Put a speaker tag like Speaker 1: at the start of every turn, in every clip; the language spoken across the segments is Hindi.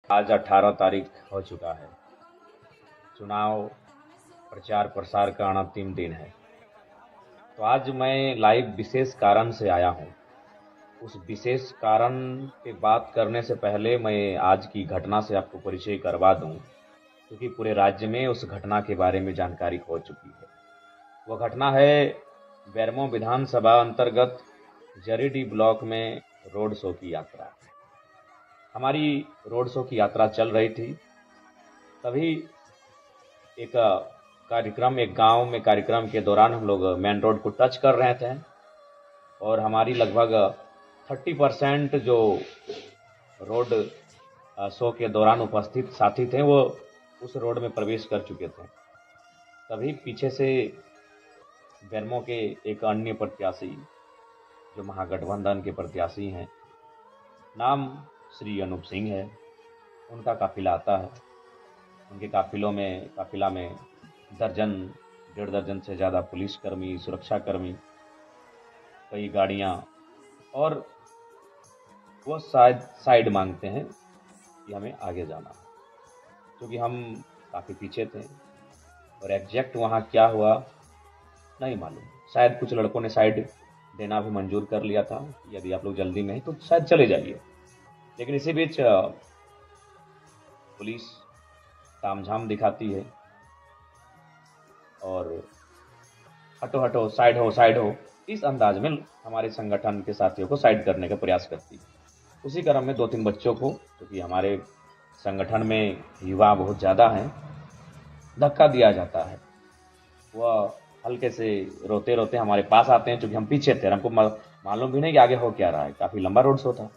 Speaker 1: आज 18 तारीख हो चुका है। चुनाव प्रचार प्रसार का अंतिम दिन है। तो आज मैं लाइव विशेष कारण से आया हूँ। उस विशेष कारण पे बात करने से पहले मैं आज की घटना से आपको परिचय करवा दूँ, क्योंकि पूरे राज्य में उस घटना के बारे में जानकारी हो चुकी है। वह घटना है बेरमो विधानसभा अंतर्गत जरीडीह ब्लॉक में रोड शो की यात्रा। हमारी रोड शो की यात्रा चल रही थी, तभी एक एक गांव में कार्यक्रम के दौरान हम लोग मेन रोड को टच कर रहे थे और हमारी लगभग 30% जो रोड शो के दौरान उपस्थित साथी थे वो उस रोड में प्रवेश कर चुके थे। तभी पीछे से बेरमो के एक अन्य प्रत्याशी जो महागठबंधन के प्रत्याशी हैं, नाम श्री अनूप सिंह है, उनका काफिला आता है। उनके काफिला में दर्जन 1.5 दर्जन से ज़्यादा पुलिसकर्मी, सुरक्षाकर्मी, कई गाड़ियाँ, और वो शायद साइड मांगते हैं कि हमें आगे जाना है, क्योंकि हम काफ़ी पीछे थे और एग्जैक्ट वहाँ क्या हुआ नहीं मालूम। शायद कुछ लड़कों ने साइड देना भी मंजूर कर लिया था, यदि आप लोग जल्दी में हैं तो शायद चले जाइए। लेकिन इसी बीच पुलिस तामझाम दिखाती है और हटो हटो, साइड हो, इस अंदाज में हमारे संगठन के साथियों को साइड करने का प्रयास करती है। उसी क्रम में 2-3 बच्चों को, क्योंकि हमारे संगठन में युवा बहुत ज़्यादा हैं, धक्का दिया जाता है। वह हल्के से रोते रोते हमारे पास आते हैं, क्योंकि हम पीछे थे और हमको मालूम भी नहीं कि आगे हो क्या रहा है। काफ़ी लंबा रोड शो था।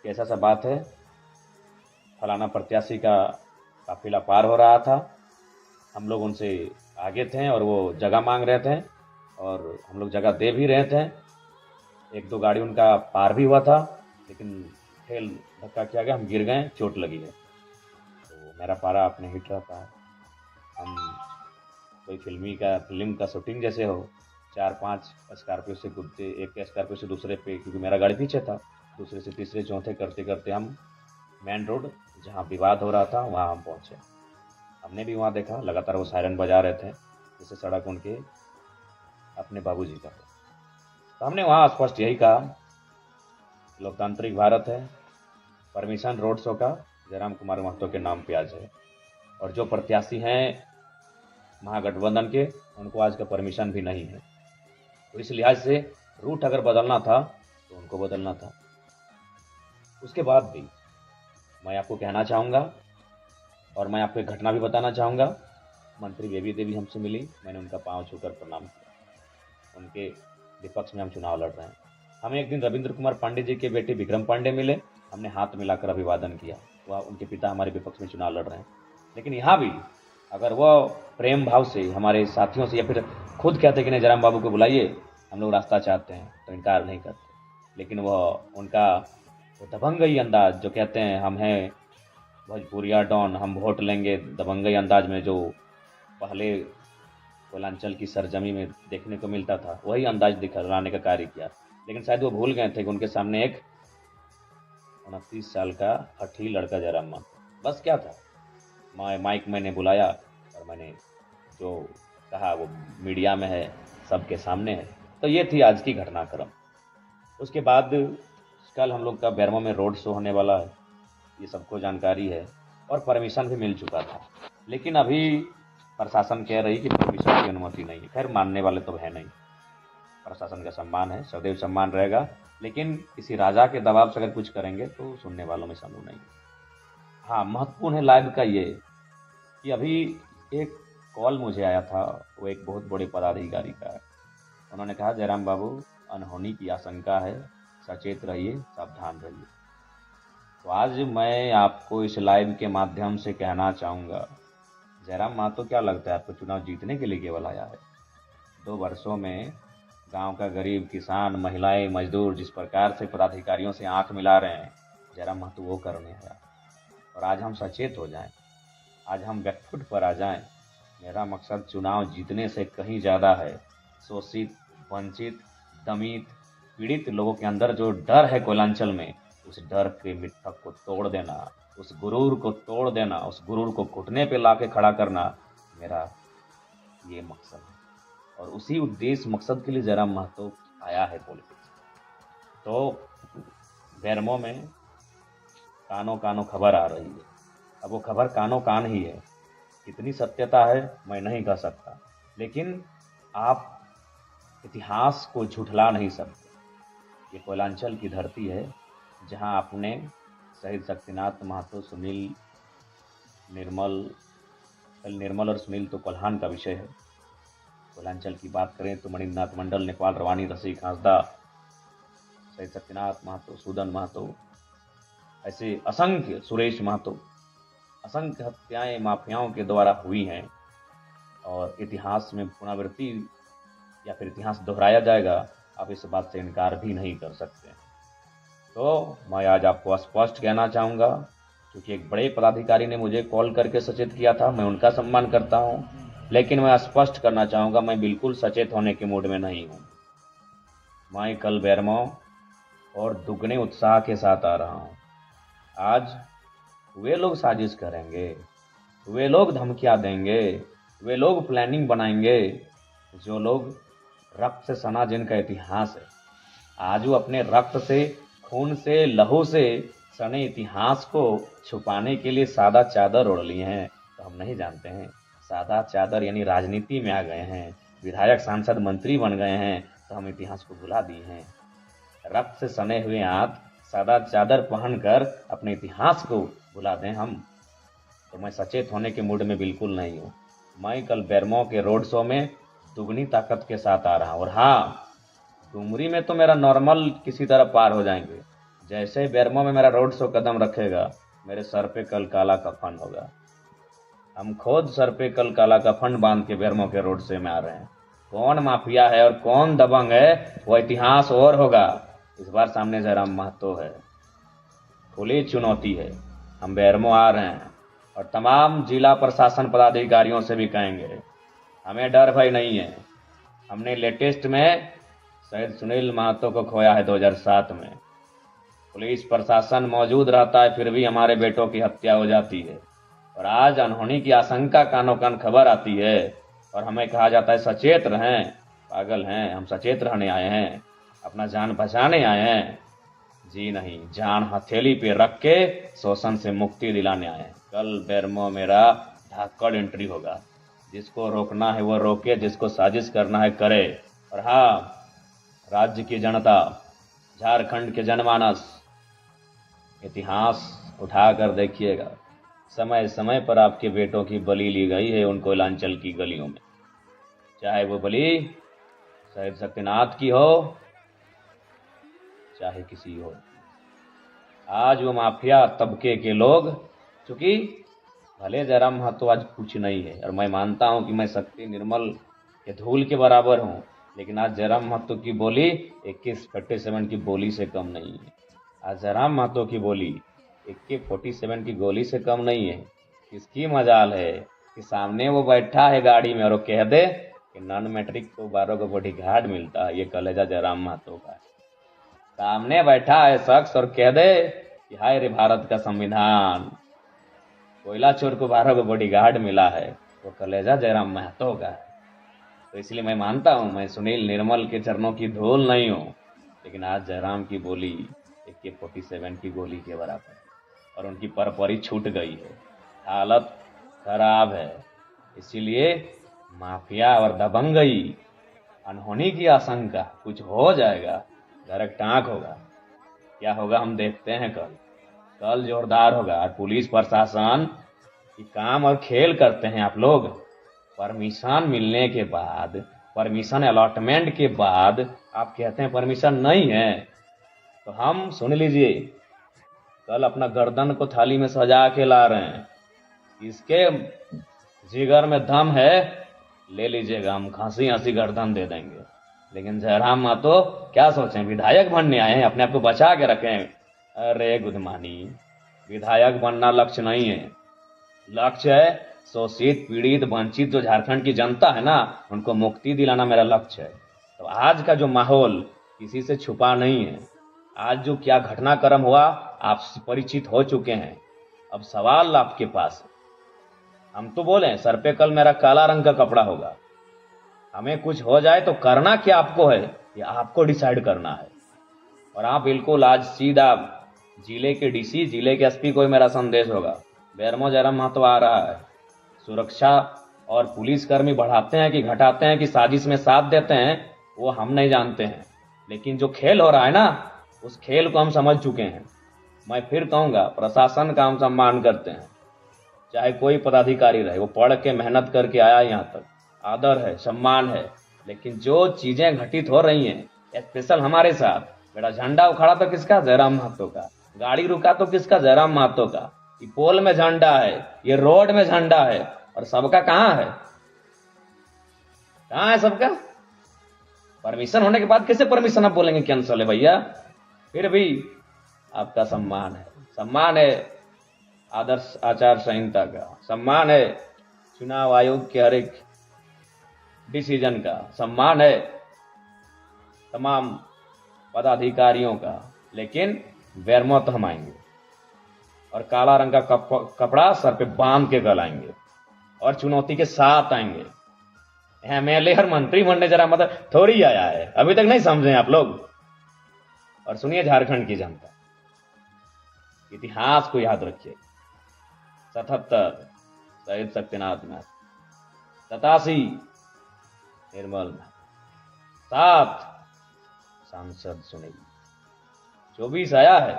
Speaker 1: कैसा सा बात है, फलाना प्रत्याशी का काफिला पार हो रहा था, हम लोग उनसे आगे थे और वो जगह मांग रहे थे और हम लोग जगह दे भी रहे थे। 1-2 गाड़ी उनका पार भी हुआ था, लेकिन ठेल धक्का किया गया, हम गिर गए, चोट लगी है। तो मेरा पारा अपने हिट रहता है। हम कोई फिल्म का शूटिंग जैसे हो, 4-5 स्कॉर्पियो से कूदते, एक स्कॉर्पियो से दूसरे पे, क्योंकि मेरा गाड़ी पीछे था, दूसरे से तीसरे चौथे करते करते हम मेन रोड जहाँ विवाद हो रहा था वहाँ हम पहुँचे। हमने भी वहाँ देखा, लगातार वो सायरन बजा रहे थे, जैसे सड़क उनके अपने बाबूजी का। तो हमने वहाँ स्पष्ट यही कहा, लोकतांत्रिक भारत है, परमिशन रोड शो का जयराम कुमार महतो के नाम पे आज है, और जो प्रत्याशी हैं महागठबंधन के, उनको आज का परमिशन भी नहीं है। तो इस लिहाज से रूट अगर बदलना था तो उनको बदलना था। उसके बाद भी मैं आपको कहना चाहूँगा और मैं आपको एक घटना भी बताना चाहूँगा। मंत्री बेबी देवी हमसे मिली, मैंने उनका पाँव छूकर प्रणाम किया। उनके विपक्ष में हम चुनाव लड़ रहे हैं। हमें एक दिन रविंद्र कुमार पांडे जी के बेटे विक्रम पांडे मिले, हमने हाथ मिलाकर अभिवादन किया। वह उनके पिता हमारे विपक्ष में चुनाव लड़ रहे हैं। लेकिन यहाँ भी अगर वह प्रेम भाव से हमारे साथियों से, या फिर खुद कहते कि नहीं जयराम बाबू को बुलाइए, हम लोग रास्ता चाहते हैं, तो इनकार नहीं करते। लेकिन वह उनका वो दबंगई अंदाज, जो कहते हैं हम हैं भोजपुरिया डॉन, हम वोट लेंगे, दबंगई अंदाज में जो पहले कोयलांचल की सरजमी में देखने को मिलता था, वही अंदाज दिखलाने का कार्य किया। लेकिन शायद वो भूल गए थे कि उनके सामने एक 29 साल का हठी लड़का जयराम महतो, बस क्या था। माइक मैंने बुलाया और मैंने जो कहा वो मीडिया में है, सबके सामने है। तो ये थी आज की घटनाक्रम। उसके बाद कल हम लोग का बेरमो में रोड शो होने वाला है, ये सबको जानकारी है और परमिशन भी मिल चुका था। लेकिन अभी प्रशासन कह रही कि परमिशन की अनुमति नहीं है। खैर, मानने वाले तो है नहीं, प्रशासन का सम्मान है, सदैव सम्मान रहेगा। लेकिन किसी राजा के दबाव से अगर कुछ करेंगे तो सुनने वालों में समूह नहीं। हाँ, महत्वपूर्ण है लाइव का ये कि अभी एक कॉल मुझे आया था, वो एक बहुत बड़े पदाधिकारी का है। उन्होंने कहा जयराम बाबू, अनहोनी की आशंका है, सचेत रहिए, सावधान रहिए। तो आज मैं आपको इस लाइव के माध्यम से कहना चाहूँगा, जयराम महतो क्या लगता है आपको चुनाव जीतने के लिए केवल आया है? 2 वर्षों में गांव का गरीब किसान, महिलाएं, मजदूर जिस प्रकार से पदाधिकारियों से आंख मिला रहे हैं, जयराम महतो वो करने आया। और आज हम सचेत हो जाएं, आज हम बैकफुट पर आ जाएं। मेरा मकसद चुनाव जीतने से कहीं ज़्यादा है। शोषित, वंचित, दमित, पीड़ित लोगों के अंदर जो डर है कोयलांचल में, उस डर के मिट्ठक को तोड़ देना, उस गुरूर को तोड़ देना, उस गुरूर को घुटने पे लाके खड़ा करना मेरा ये मकसद है। और उसी उद्देश्य मकसद के लिए जयराम महतो आया है पॉलिटिक्स। तो बेरमो में कानो कानो खबर आ रही है। अब वो खबर कानो कान ही है, कितनी सत्यता है मैं नहीं कह सकता, लेकिन आप इतिहास को झुठला नहीं सकते। ये कोयलांचल की धरती है जहां आपने शहीद शक्तिनाथ महतो, सुनील निर्मल और सुनील तो कोल्हान का विषय है। कोयलांचल की बात करें तो मणिनाथ मंडल, नेपाल रवानी, रसिक हांसदा, शहीद शक्तिनाथ महतो, सूदन महतो, ऐसे असंख्य, सुरेश महतो, असंख्य हत्याएं माफियाओं के द्वारा हुई हैं। और इतिहास में पुनरावृत्ति या फिर इतिहास दोहराया जाएगा, आप इस बात से इनकार भी नहीं कर सकते। तो मैं आज आपको स्पष्ट कहना चाहूँगा, क्योंकि एक बड़े पदाधिकारी ने मुझे कॉल करके सचेत किया था, मैं उनका सम्मान करता हूँ, लेकिन मैं स्पष्ट करना चाहूँगा मैं बिल्कुल सचेत होने के मूड में नहीं हूँ। मैं कल बेरमो और दुगने उत्साह के साथ आ रहा हूँ। आज वे लोग साजिश करेंगे, वे लोग धमकियाँ देंगे, वे लोग प्लानिंग बनाएंगे, जो लोग रक्त से सना जिनका इतिहास है, आज वो अपने रक्त से, खून से, लहू से सने इतिहास को छुपाने के लिए सादा चादर ओढ़ लिए हैं। तो हम नहीं जानते हैं, सादा चादर यानी राजनीति में आ गए हैं, विधायक, सांसद, मंत्री बन गए हैं, तो हम इतिहास को भुला दिए हैं। रक्त से सने हुए हाथ सादा चादर पहनकर अपने इतिहास को भुला दें हम, तो मैं सचेत होने के मूड में बिल्कुल नहीं हूँ। मैं कल बेरमो के रोड शो में दुगनी ताकत के साथ आ रहा हूँ। और हाँ, डुमरी में तो मेरा नॉर्मल किसी तरह पार हो जाएंगे, जैसे बेरमो में मेरा रोड शो कदम रखेगा, मेरे सर पे कल काला कफन होगा। हम खुद सर पे कल काला कफन बांध के बेरमो के रोड शो में आ रहे हैं। कौन माफिया है और कौन दबंग है वो इतिहास और होगा। इस बार सामने जयराम महतो है, खुली चुनौती है। हम बेरमो आ रहे हैं और तमाम जिला प्रशासन पदाधिकारियों से भी कहेंगे, हमें डर भय नहीं है। हमने लेटेस्ट में शहीद सुनील महतो को खोया है 2007 में। पुलिस प्रशासन मौजूद रहता है, फिर भी हमारे बेटों की हत्या हो जाती है। और आज अनहोनी की आशंका कानों कान खबर आती है और हमें कहा जाता है सचेत रहें। पागल हैं हम, सचेत रहने आए हैं, अपना जान बचाने आए हैं? जी नहीं, जान हथेली पे रख के शोषण से मुक्ति दिलाने आए हैं। कल बेरमो मेरा धाकड़ एंट्री होगा। जिसको रोकना है वो रोके, जिसको साजिश करना है करे। और हाँ, राज्य की जनता, झारखंड के जनमानस, इतिहास उठा कर देखिएगा। समय समय पर आपके बेटों की बलि ली गई है उन कोयलांचल की गलियों में, चाहे वो बलि शहीद शक्तिनाथ की हो, चाहे किसी और। आज वो माफिया तबके के लोग, चूंकि भले जयराम महतो आज कुछ नहीं है, और मैं मानता हूं कि मैं शक्ति निर्मल के धूल के बराबर हूं, लेकिन आज जयराम महतो की बोली AK-47 की बोली से कम नहीं है। आज जयराम महतो की बोली AK-47 की गोली से कम नहीं है। किसकी मजाल है कि सामने वो बैठा है गाड़ी में और वो कह दे कि नॉन मैट्रिक को 12 को बॉडीगार्ड मिलता है, ये कलेजा जयराम महतो का है। सामने बैठा है शख्स और कह दे कि हाय रे भारत का संविधान, कोयला चोर को 12 को बॉडीगार्ड मिला है, वो कलेजा जयराम महतो का है। तो इसलिए मैं मानता हूं मैं सुनील निर्मल के चरणों की धूल नहीं हूं, लेकिन आज जयराम की बोली AK-47 की गोली के बराबर है और उनकी परपरी छूट गई है, हालत खराब है। इसीलिए माफिया और दबंगई, अनहोनी की आशंका, कुछ हो जाएगा, गरक टाँक होगा। क्या होगा हम देखते हैं कल जोरदार होगा। पुलिस प्रशासन की काम और खेल करते हैं आप लोग। परमिशन मिलने के बाद, परमिशन अलॉटमेंट के बाद आप कहते हैं परमिशन नहीं है, तो हम सुन लीजिए, कल अपना गर्दन को थाली में सजा के ला रहे हैं। इसके जिगर में दम है, ले लीजिएगा, हम खांसी हंसी गर्दन दे देंगे। लेकिन जयराम महतो क्या सोचें, विधायक बनने आए हैं, अपने आप को बचा के रखें। अरे गुदमानी, विधायक बनना लक्ष्य नहीं है, लक्ष्य है शोषित, पीड़ित, वंचित जो झारखंड की जनता है ना, उनको मुक्ति दिलाना मेरा लक्ष्य है। तो आज का जो माहौल किसी से छुपा नहीं है। आज जो क्या घटनाक्रम हुआ आप परिचित हो चुके हैं। अब सवाल आपके पास है, हम तो बोले सर पे कल मेरा काला रंग का कपड़ा होगा, हमें कुछ हो जाए तो करना क्या आपको है, ये आपको डिसाइड करना है। और हाँ बिल्कुल, आज सीधा जिले के डीसी, जिले के एसपी को मेरा संदेश होगा, बेरमो जरम महतो आ रहा है। सुरक्षा और पुलिसकर्मी बढ़ाते हैं कि घटाते हैं कि साजिश में साथ देते हैं, वो हम नहीं जानते हैं, लेकिन जो खेल हो रहा है ना, उस खेल को हम समझ चुके हैं। मैं फिर कहूँगा, प्रशासन का हम सम्मान करते हैं, चाहे कोई पदाधिकारी रहे, वो पढ़ के मेहनत करके आया यहाँ तक, आदर है, सम्मान है। लेकिन जो चीजें घटित हो रही हैं, स्पेशल हमारे साथ, मेरा झंडा उखाड़ा तो किसका, जयराम महतो का, गाड़ी रुका तो किसका, जयराम महतो का, ये पोल में झंडा है, ये रोड में झंडा है, और सबका कहाँ है, कहाँ है सबका? परमिशन होने के बाद कैसे परमिशन आप बोलेंगे कैंसल है भैया? फिर भी आपका सम्मान है, सम्मान है आदर्श आचार संहिता का, सम्मान है चुनाव आयोग के हर एक डिसीजन का, सम्मान है तमाम पदाधिकारियों का। लेकिन बेरमो तो हम आएंगे और काला रंग का कपड़ा सर पे बांध के कल आएंगे और चुनौती के साथ आएंगे। एमएलए और मंत्री बनने जरा मतलब थोड़ी आया है, अभी तक नहीं समझे आप लोग। और सुनिए झारखंड की जनता, इतिहास को याद रखिए, 77 शहीद शक्तिनाथ में, 87 निर्मल में, 7 सांसद सुनील, 24 आया है।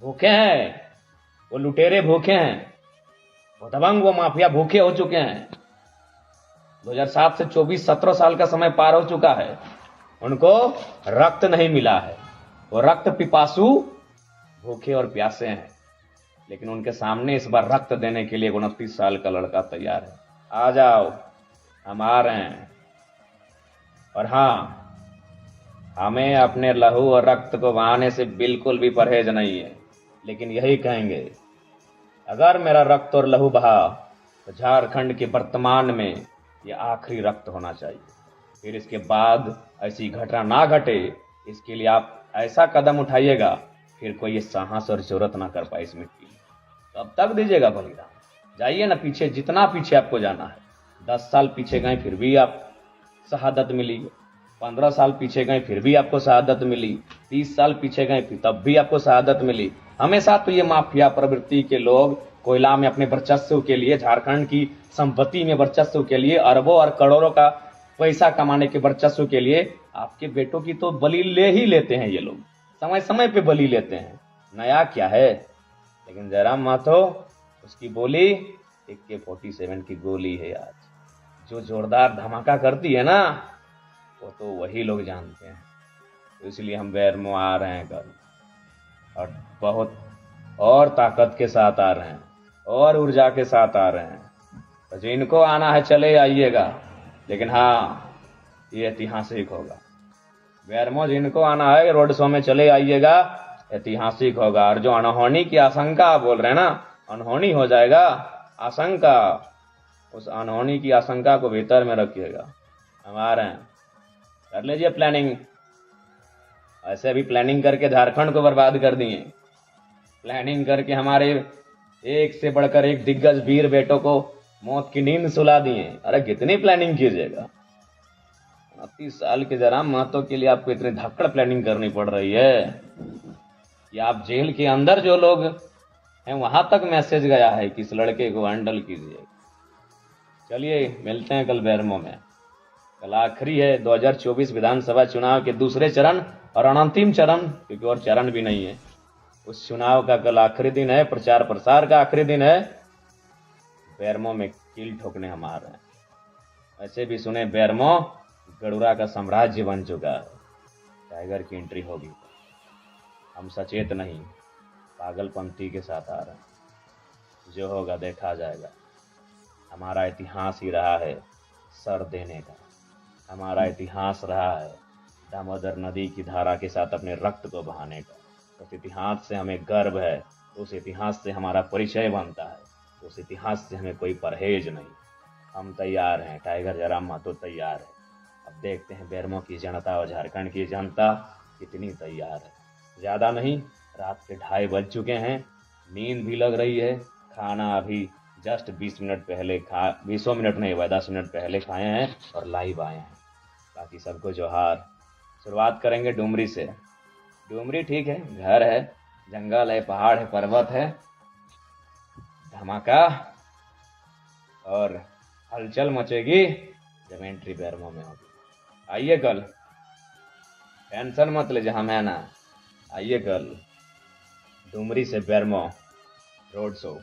Speaker 1: भूखे हैं वो लुटेरे, भूखे हैं वो दबंग, वो माफिया भूखे हो चुके हैं। 2007 से 24 17 साल का समय पार हो चुका है, उनको रक्त नहीं मिला है, वो रक्त पिपासु भूखे और प्यासे हैं। लेकिन उनके सामने इस बार रक्त देने के लिए 29 साल का लड़का तैयार है। आ जाओ, हम आ रहे हैं। और हाँ, हमें अपने लहू और रक्त को बहाने से बिल्कुल भी परहेज नहीं है, लेकिन यही कहेंगे, अगर मेरा रक्त और लहू बहा तो झारखंड के वर्तमान में ये आखिरी रक्त होना चाहिए। फिर इसके बाद ऐसी घटना ना घटे, इसके लिए आप ऐसा कदम उठाइएगा फिर कोई ये साहस और जरूरत ना कर पाए इस मिट्टी में। तब तक दीजिएगा बलिदान, जाइए ना पीछे, जितना पीछे आपको जाना है। 10 साल पीछे गए फिर भी आप शहादत मिली, 15 साल पीछे गए फिर भी आपको शहादत मिली, 30 साल पीछे गए फिर तब भी आपको शहादत मिली। हमेशा तो ये माफिया प्रवृत्ति के लोग कोयला में अपने वर्चस्व के लिए, झारखंड की संपत्ति में वर्चस्व के लिए, अरबों और करोड़ों का पैसा कमाने के वर्चस्व के लिए आपके बेटों की तो बलि ले ही लेते हैं ये लोग, समय समय पे बलि लेते हैं। नया क्या है? लेकिन जयराम महतो, उसकी बोली AK-47 की गोली है आज, जो जोरदार धमाका करती है ना, वो तो वही लोग जानते हैं। तो इसलिए हम बेरमो आ रहे हैं कल, और बहुत और ताकत के साथ आ रहे हैं, और ऊर्जा के साथ आ रहे हैं। तो जिनको आना है चले आइएगा, लेकिन हाँ, ये ऐतिहासिक होगा। बेरमो जिनको आना है रोड शो में चले आइएगा, ऐतिहासिक होगा। और जो अनहोनी की आशंका बोल रहे हैं ना, अनहोनी हो जाएगा, आशंका, उस अनहोनी की आशंका को भीतर में रखिएगा। हम आ रहे हैं, कर लीजिए प्लानिंग। ऐसे भी प्लानिंग करके झारखंड को बर्बाद कर दिए, प्लानिंग करके हमारे एक से बढ़कर एक दिग्गज वीर बेटों को मौत की नींद सुला दिए। अरे कितनी प्लानिंग कीजिएगा? 29 साल के जयराम महतो के लिए आपको इतनी धक्कड़ प्लानिंग करनी पड़ रही है कि आप जेल के अंदर जो लोग हैं वहां तक मैसेज गया है कि इस लड़के को हैंडल कीजिए। चलिए मिलते हैं कल बेरमो में। कल आखिरी है 2024 विधानसभा चुनाव के दूसरे चरण और अंतिम चरण, क्योंकि और चरण भी नहीं है। उस चुनाव का कल आखिरी दिन है, प्रचार प्रसार का आखिरी दिन है। बेरमो में कील ठोकने हम आ रहे हैं। ऐसे भी सुने बेरमो गड़ुरा का साम्राज्य बन चुका है, टाइगर की एंट्री होगी। हम सचेत नहीं, पागलपंथी के साथ आ रहे हैं। जो होगा देखा जाएगा। हमारा इतिहास ही रहा है सर देने का, हमारा इतिहास रहा है दामोदर नदी की धारा के साथ अपने रक्त को बहाने का। उस इतिहास से हमें गर्व है, उस इतिहास से हमारा परिचय बनता है, उस इतिहास से हमें कोई परहेज नहीं। हम तैयार हैं, टाइगर जयराम महतो तैयार है। अब देखते हैं बेरमो की जनता और झारखंड की जनता कितनी तैयार है। ज़्यादा नहीं, रात के 2:30 बज चुके हैं। नींद भी लग रही है। खाना अभी जस्ट 20 मिनट पहले 20 मिनट नहीं हुआ, 10 मिनट पहले खाए हैं और लाइव आए हैं। बाकी सबको जोहार। शुरुआत करेंगे डुमरी से। डुमरी ठीक है, घर है, जंगल है, पहाड़ है, पर्वत है, धमाका और हलचल मचेगी जब एंट्री बैरमो में होगी। आइए कल, टेंशन मत लीजिए, हम है ना। आइए कल डुमरी से बैरमो रोड शो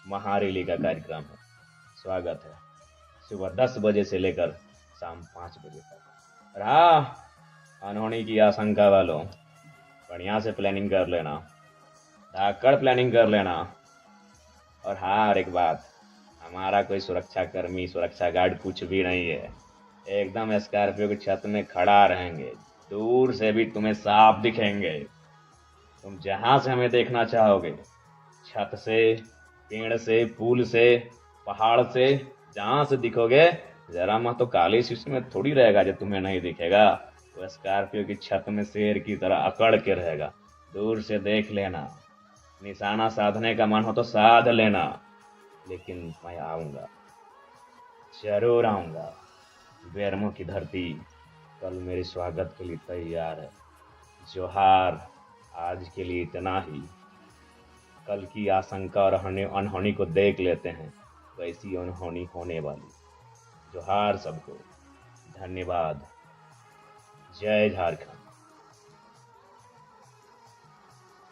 Speaker 1: महारेली का कार्यक्रम है। स्वागत है सुबह 10 बजे से लेकर शाम 5 बजे तक। रहा अनहोनी की आशंका वालों, बढ़िया से प्लानिंग कर लेना, धाकड़ प्लानिंग कर लेना। और हाँ, और एक बात, हमारा कोई सुरक्षा कर्मी, सुरक्षा गार्ड कुछ भी नहीं है। एकदम स्कॉर्पियो की छत में खड़ा रहेंगे, दूर से भी तुम्हें साफ दिखेंगे। तुम जहां से हमें देखना चाहोगे, छत से, पेड़ से, पुल से, पहाड़ से, जहां से दिखोगे, जरा मत तो काली शीश में थोड़ी रहेगा जो तुम्हें नहीं दिखेगा। वो स्कॉर्पियो की छत में शेर की तरह अकड़ के रहेगा। दूर से देख लेना, निशाना साधने का मन हो तो साध लेना। लेकिन मैं आऊंगा, जरूर आऊंगा। बैरमो की धरती कल मेरे स्वागत के लिए तैयार है। जोहार। आज के लिए इतना ही। कल की आशंका और अनहोनी को देख लेते हैं, वैसी अनहोनी होने वाली। जोहार सबको, धन्यवाद। जय झारखंड।